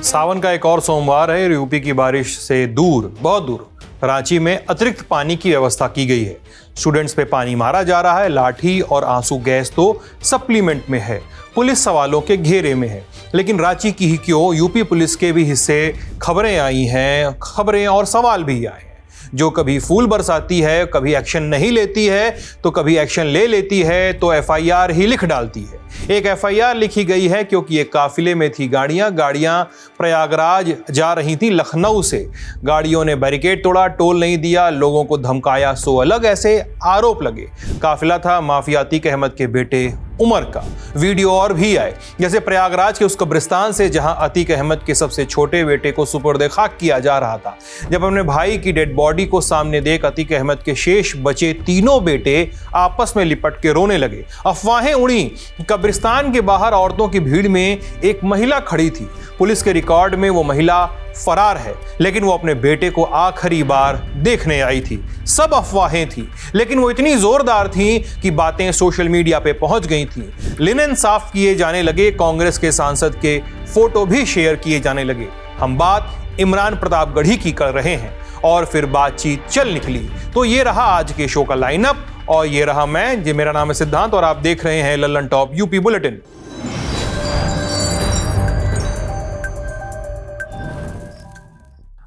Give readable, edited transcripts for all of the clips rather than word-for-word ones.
सावन का एक और सोमवार है। यूपी की बारिश से दूर, बहुत दूर रांची में अतिरिक्त पानी की व्यवस्था की गई है। स्टूडेंट्स पे पानी मारा जा रहा है। लाठी और आंसू गैस तो सप्लीमेंट में है। पुलिस सवालों के घेरे में है। लेकिन रांची की ही क्यों, यूपी पुलिस के भी हिस्से खबरें आई हैं, खबरें और सवाल भी आए हैं। जो कभी फूल बरसाती है, कभी एक्शन नहीं लेती है, तो कभी एक्शन ले लेती है तो एफआईआर ही लिख डालती है। एक एफआईआर लिखी गई है क्योंकि एक काफिले में थी गाड़ियां प्रयागराज जा रही थी लखनऊ से। गाड़ियों ने बैरिकेड तोड़ा, टोल नहीं दिया, लोगों को धमकाया, सो अलग ऐसे आरोप लगे। काफिला था माफिया अतीक अहमद के बेटे उमर का। वीडियो और भी आए, जैसे प्रयागराज के उस कब्रिस्तान से जहां अतीक अहमद के सबसे छोटे बेटे को सुपुर्द खाक किया जा रहा था। जब अपने भाई की डेड बॉडी को सामने देख अतीक अहमद के शेष बचे तीनों बेटे आपस में लिपट के रोने लगे। अफवाहें उड़ी। कब्रिस्तान के बाहर औरतों की भीड़ में एक महिला खड़ी थी। पुलिस के रिकॉर्ड में वो महिला फरार है, लेकिन वो अपने बेटे को आखिरी बार देखने आई थी। सब अफवाहें थी, लेकिन वो इतनी जोरदार थी कि बातें सोशल मीडिया पे पहुंच गई थी। लिनेन साफ किए जाने लगे, कांग्रेस के सांसद के फोटो भी शेयर किए जाने लगे। हम बात इमरान प्रतापगढ़ी की कर रहे हैं और फिर बातचीत चल निकली। तो ये रहा आज के शो का लाइनअप और ये रहा मैं, जी मेरा नाम है सिद्धांत और आप देख रहे हैं लल्लन टॉप यूपी बुलेटिन।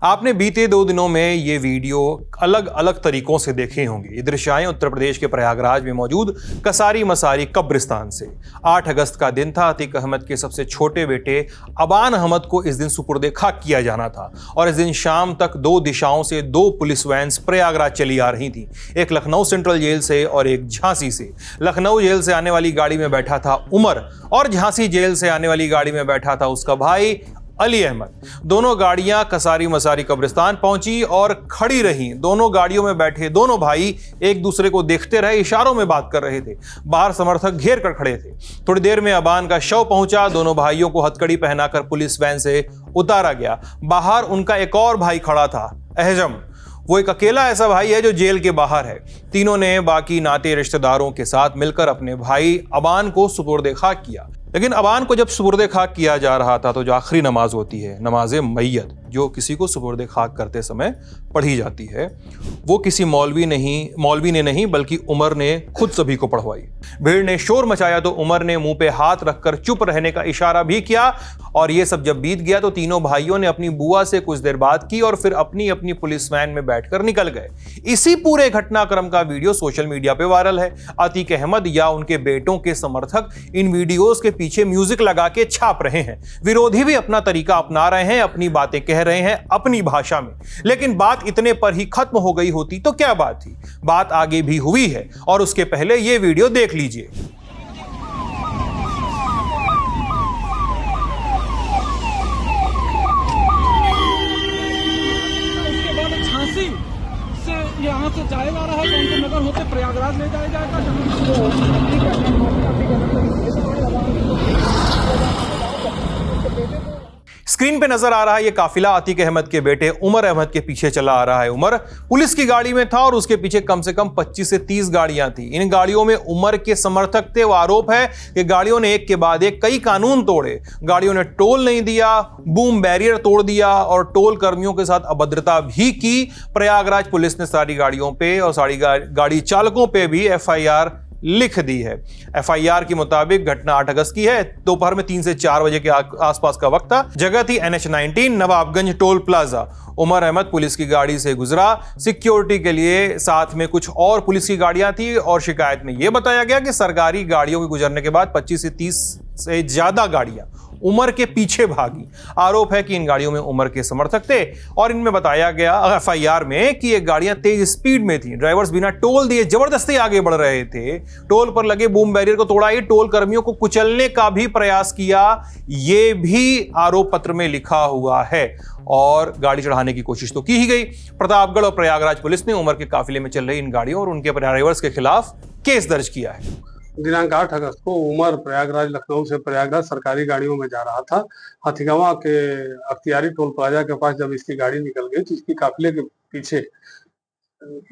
आपने बीते 2 दिनों में ये वीडियो अलग अलग तरीकों से देखे होंगे। ये दृश्य आए उत्तर प्रदेश के प्रयागराज में मौजूद कसारी मसारी कब्रिस्तान से। 8 अगस्त का दिन था। अतीक अहमद के सबसे छोटे बेटे अबान अहमद को इस दिन सुपुर्द खाक किया जाना था और इस दिन शाम तक 2 दिशाओं से 2 पुलिस वैन्स प्रयागराज चली आ रही थी, एक लखनऊ सेंट्रल जेल से और एक झांसी से। लखनऊ जेल से आने वाली गाड़ी में बैठा था उमर और झांसी जेल से आने वाली गाड़ी में बैठा था उसका भाई अली अहमद। दोनों गाड़ियां कसारी मसारी कब्रिस्तान पहुंची और खड़ी रहीं। दोनों गाड़ियों में बैठे दोनों भाई एक दूसरे को देखते रहे, इशारों में बात कर रहे थे। बाहर समर्थक घेर कर खड़े थे। थोड़ी देर में अबान का शव पहुंचा। दोनों भाइयों को हथकड़ी पहनाकर पुलिस वैन से उतारा गया। बाहर उनका एक और भाई खड़ा था, अहजम। वो एक अकेला ऐसा भाई है जो जेल के बाहर है। तीनों ने बाकी नाते रिश्तेदारों के साथ मिलकर अपने भाई अबान को सुपुर्द खाक किया। लेकिन अबान को जब सुपुर्द खाक किया जा रहा था तो जो आखिरी नमाज होती है, नमाज मैयत, जो किसी को सुपुर्द खाक करते समय पढ़ी जाती है, वो किसी मौलवी ने नहीं बल्कि उमर ने खुद सभी को पढ़वाई। भीड़ ने शोर मचाया तो उमर ने मुंह पे हाथ रखकर चुप रहने का इशारा भी किया और ये सब जब बीत गया तो तीनों भाइयों ने अपनी बुआ से कुछ देर बात की और फिर अपनी अपनी पुलिस वैन में बैठकर निकल गए। इसी पूरे घटनाक्रम का वीडियो सोशल मीडिया पे वायरल है। अतीक अहमद या उनके बेटों के समर्थक इन वीडियोस के पीछे म्यूजिक लगा के छाप रहे हैं। विरोधी भी अपना तरीका अपना रहे हैं, अपनी बातें कह रहे हैं अपनी भाषा में। लेकिन बात इतने पर ही खत्म हो गई होती तो क्या बात थी? बात आगे भी हुई है और उसके पहले यह वीडियो देख लीजिए। झांसी से यहाँ से जाया जा रहा है तो उनको नगर होते प्रयागराज ले जाया जाएगा। स्क्रीन पे नजर आ रहा है ये काफिला अतीक अहमद के बेटे उमर अहमद के पीछे चला आ रहा है। उमर पुलिस की गाड़ी में था और उसके पीछे कम से कम 25 से 30 गाड़ियां थी। इन गाड़ियों में उमर के समर्थक थे। वो आरोप है कि गाड़ियों ने एक के बाद एक कई कानून तोड़े। गाड़ियों ने टोल नहीं दिया, बूम बैरियर तोड़ दिया और टोल कर्मियों के साथ अभद्रता भी की। प्रयागराज पुलिस ने सारी गाड़ियों पे और सारी गाड़ी चालकों पे भी एफआईआर लिख दी है। एफआईआर के मुताबिक घटना 8 अगस्त की है। दोपहर में 3 से 4 बजे के आसपास का वक्त था। जगह थी NH-19 Nawabganj toll plaza. Umar Ahmad police की गाड़ी से गुजरा। सिक्योरिटी के लिए साथ में कुछ और पुलिस की गाड़ियां थी और शिकायत में यह बताया गया कि सरकारी गाड़ियों के गुजरने के बाद 25 से 30 से ज्यादा गाड़ियां उमर के पीछे भागी। आरोप है कि इन गाड़ियों में उमर के समर्थक थे और इनमें बताया गया एफआईआर में कि ये गाड़ियां तेज स्पीड में थी। ड्राइवर्स बिना टोल दिए जबरदस्ती आगे बढ़ रहे थे। टोल पर लगे बूम बैरियर को तोड़ा, टोल कर्मियों को कुचलने का भी प्रयास किया। ये भी आरोप पत्र में लिखा हुआ है और गाड़ी चढ़ाने की कोशिश तो की ही गई। प्रतापगढ़ और प्रयागराज पुलिस ने उमर के काफिले में चल रही इन गाड़ियों और उनके ड्राइवर्स के खिलाफ केस दर्ज किया है। दिनांक 8 अगस्त को उमर प्रयागराज लखनऊ से प्रयागराज सरकारी गाड़ियों में जा रहा था। हाथीगांव के अख्तियारी टोल प्लाजा के पास जब इसकी गाड़ी निकल गई तो इसकी काफिले के पीछे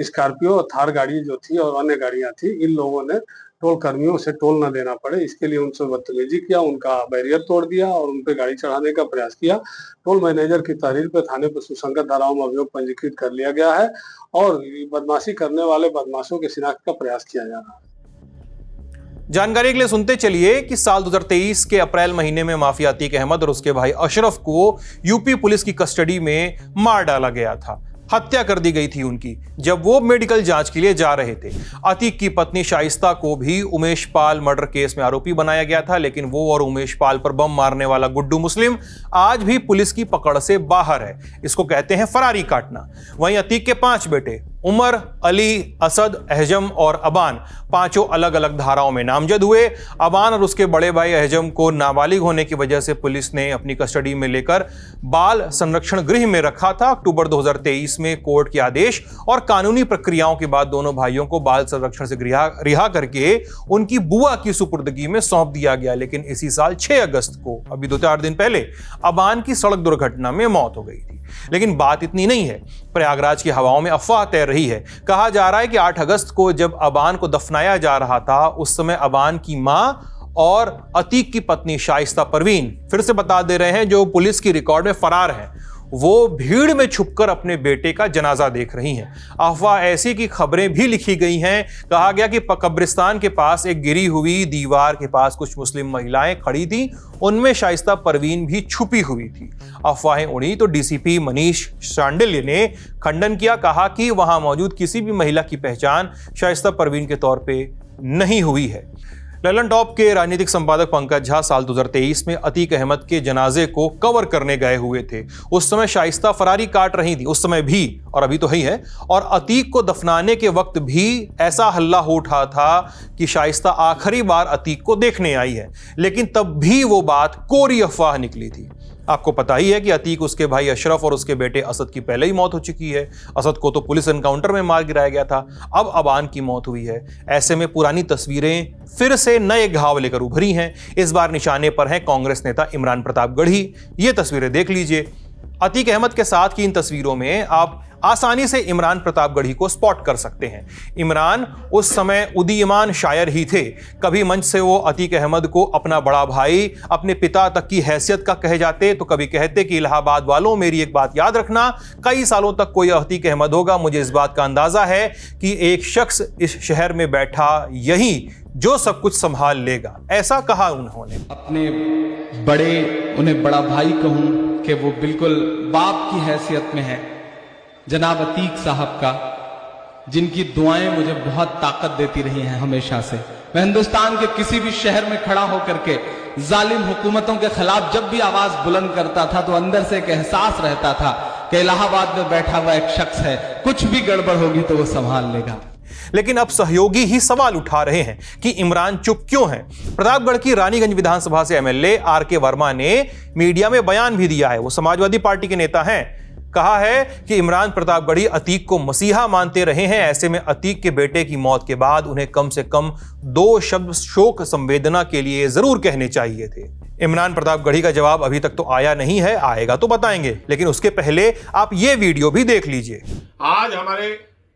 स्कॉर्पियो थार गाड़ी जो थी और अन्य गाड़ियां थी, इन लोगों ने टोल कर्मियों से टोल न देना पड़े इसके लिए उनसे बदतमीजी किया, उनका बैरियर तोड़ दिया और उन पे गाड़ी चढ़ाने का प्रयास किया। टोल मैनेजर की तहरीर पे थाने पर सुसंगत धाराओं में अभियोग पंजीकृत कर लिया गया है और बदमाशी करने वाले बदमाशों की शिनाख्त का प्रयास किया जा रहा है। जानकारी के लिए सुनते चलिए कि साल 2023 के अप्रैल महीने में माफिया अतीक अहमद और उसके भाई अशरफ को यूपी पुलिस की कस्टडी में मार डाला गया था। हत्या कर दी गई थी उनकी जब वो मेडिकल जांच के लिए जा रहे थे। अतीक की पत्नी शाइस्ता को भी उमेश पाल मर्डर केस में आरोपी बनाया गया था, लेकिन वो और उमेश पाल पर बम मारने वाला गुड्डू मुस्लिम आज भी पुलिस की पकड़ से बाहर है। इसको कहते हैं फरारी काटना। वहीं अतीक के 5 बेटे उमर, अली, असद, अहजम और अबान पांचों अलग अलग धाराओं में नामजद हुए। अबान और उसके बड़े भाई अहजम को नाबालिग होने की वजह से पुलिस ने अपनी कस्टडी में लेकर बाल संरक्षण गृह में रखा था। अक्टूबर 2023 में कोर्ट के आदेश और कानूनी प्रक्रियाओं के बाद दोनों भाइयों को बाल संरक्षण से रिहा करके उनकी बुआ की सुपुर्दगी में सौंप दिया गया। लेकिन इसी साल 6 अगस्त को, अभी 2-4 दिन पहले, अबान की सड़क दुर्घटना में मौत हो गई थी। लेकिन बात इतनी नहीं है। प्रयागराज की हवाओं में अफवाह तैर रही है। कहा जा रहा है कि 8 अगस्त को जब अबान को दफनाया जा रहा था, उस समय अबान की मां और अतीक की पत्नी शाइस्ता परवीन, फिर से बता दे रहे हैं, जो पुलिस की रिकॉर्ड में फरार हैं, वो भीड़ में छुपकर अपने बेटे का जनाजा देख रही हैं। अफवाह ऐसी की खबरें भी लिखी गई हैं। कहा गया कि कब्रिस्तान के पास एक गिरी हुई दीवार के पास कुछ मुस्लिम महिलाएं खड़ी थीं, उनमें शाइस्ता परवीन भी छुपी हुई थी। अफवाहें उड़ी तो डीसीपी मनीष शांडिल्य ने खंडन किया। कहा कि वहां मौजूद किसी भी महिला की पहचान शाइस्ता परवीन के तौर पे नहीं हुई है। ललन टॉप के राजनीतिक संपादक पंकज झा साल 2023 में अतीक अहमद के जनाजे को कवर करने गए हुए थे। उस समय शाइस्ता फरारी काट रही थी, उस समय भी और अभी तो ही है। और अतीक को दफनाने के वक्त भी ऐसा हल्ला हो उठा था कि शाइस्ता आखिरी बार अतीक को देखने आई है, लेकिन तब भी वो बात कोरी अफवाह निकली थी। आपको पता ही है कि अतीक, उसके भाई अशरफ और उसके बेटे असद की पहले ही मौत हो चुकी है। असद को तो पुलिस एनकाउंटर में मार गिराया गया था। अब अबान की मौत हुई है। ऐसे में पुरानी तस्वीरें फिर से नए घाव लेकर उभरी हैं। इस बार निशाने पर हैं कांग्रेस नेता इमरान प्रतापगढ़ी। ये तस्वीरें देख लीजिए। अतीक अहमद के साथ की इन तस्वीरों में आप आसानी से इमरान प्रतापगढ़ी को स्पॉट कर सकते हैं। इमरान उस समय उदीयमान शायर ही थे। कभी मंच से वो अतीक अहमद को अपना बड़ा भाई, अपने पिता तक की हैसियत का कहे जाते, तो कभी कहते कि इलाहाबाद वालों, मेरी एक बात याद रखना, कई सालों तक कोई अतीक अहमद होगा, मुझे इस बात का अंदाजा है कि एक शख्स इस शहर में बैठा यही जो सब कुछ संभाल लेगा। ऐसा कहा उन्होंने। अपने बड़े, उन्हें बड़ा भाई कहूं कि वो बिल्कुल बाप की हैसियत में है, जनाब अतीक साहब का, जिनकी दुआएं मुझे बहुत ताकत देती रही हैं हमेशा से। मैं हिंदुस्तान के किसी भी शहर में खड़ा होकर के जालिम हुकूमतों के खिलाफ जब भी आवाज बुलंद करता था तो अंदर से एक एहसास रहता था कि इलाहाबाद में बैठा हुआ एक शख्स है, कुछ भी गड़बड़ होगी तो वो संभाल लेगा। लेकिन अब सहयोगी ही सवाल उठा रहे हैं कि इमरान चुप क्यों हैं। प्रतापगढ़ की रानीगंज विधानसभा से एमएलए आर.के. वर्मा ने मीडिया में बयान भी दिया है। वो समाजवादी पार्टी के नेता हैं। कहा है कि इमरान प्रतापगढ़ी अतीक को मसीहा मानते रहे हैं। ऐसे में अतीक के बेटे की मौत के बाद उन्हें कम से कम 2 शब्द शोक संवेदना के लिए जरूर कहने चाहिए थे। इमरान प्रतापगढ़ी का जवाब अभी तक तो आया नहीं है, आएगा तो बताएंगे, लेकिन उसके पहले आप ये वीडियो भी देख लीजिए। आज हमारे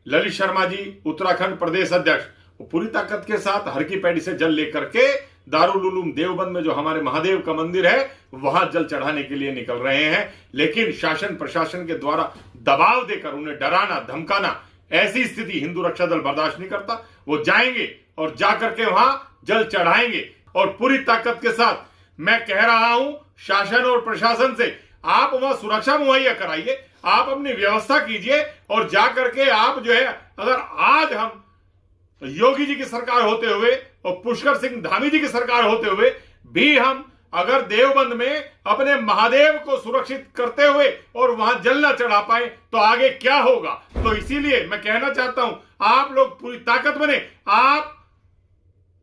ललित शर्मा जी, उत्तराखंड प्रदेश अध्यक्ष, वो पूरी ताकत के साथ हर की पैड़ी से जल लेकर के दारुल उलूम देवबंद में जो हमारे महादेव का मंदिर है वहां जल चढ़ाने के लिए निकल रहे हैं। लेकिन शासन प्रशासन के द्वारा दबाव देकर उन्हें डराना धमकाना, ऐसी स्थिति हिंदू रक्षा दल बर्दाश्त नहीं करता। वो जाएंगे और जाकर के वहां जल चढ़ाएंगे। और पूरी ताकत के साथ मैं कह रहा हूं शासन और प्रशासन से, आप वहां सुरक्षा मुहैया कराइए, आप अपनी व्यवस्था कीजिए और जाकर के आप जो है, अगर आज हम योगी जी की सरकार होते हुए और पुष्कर सिंह धामी जी की सरकार होते हुए भी हम अगर देवबंद में अपने महादेव को सुरक्षित करते हुए और वहां जल न चढ़ा पाए तो आगे क्या होगा। तो इसीलिए मैं कहना चाहता हूं, आप लोग पूरी ताकत बने, आप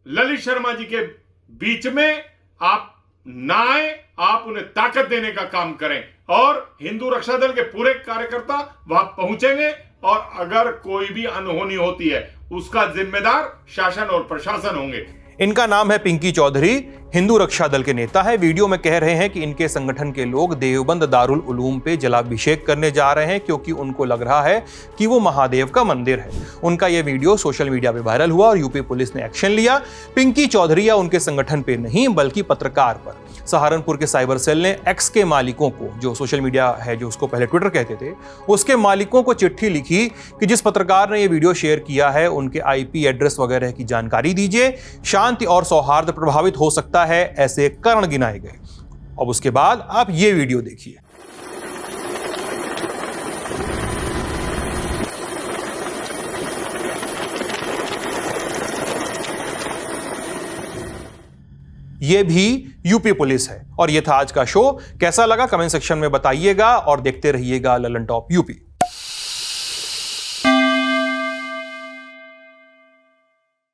ललित शर्मा जी के बीच में आप ना आए, आप उन्हें ताकत देने का काम करें और हिंदू रक्षा दल के पूरे कार्यकर्ता वहां पहुंचेंगे। और अगर कोई भी अनहोनी होती है उसका जिम्मेदार शासन और प्रशासन होंगे। इनका नाम है पिंकी चौधरी। हिंदू रक्षा दल के नेता है। वीडियो में कह रहे हैं कि इनके संगठन के लोग देवबंद दारुल उलूम पे जलाभिषेक करने जा रहे हैं क्योंकि उनको लग रहा है कि वो महादेव का मंदिर है। उनका यह वीडियो सोशल मीडिया पे वायरल हुआ और यूपी पुलिस ने एक्शन लिया। पिंकी चौधरी या उनके संगठन पे नहीं बल्कि पत्रकार पर। सहारनपुर के साइबर सेल ने एक्स के मालिकों को, जो सोशल मीडिया है जो उसको पहले ट्विटर कहते थे, उसके मालिकों को चिट्ठी लिखी कि जिस पत्रकार ने यह वीडियो शेयर किया है उनके आईपी एड्रेस वगैरह की जानकारी दीजिए। शांति और सौहार्द प्रभावित हो सकता है, ऐसे कारण गिनाए गए। अब उसके बाद आप ये वीडियो देखिए। ये भी यूपी पुलिस है। और ये था आज का शो। कैसा लगा कमेंट सेक्शन में बताइएगा और देखते रहिएगा ललन टॉप यूपी।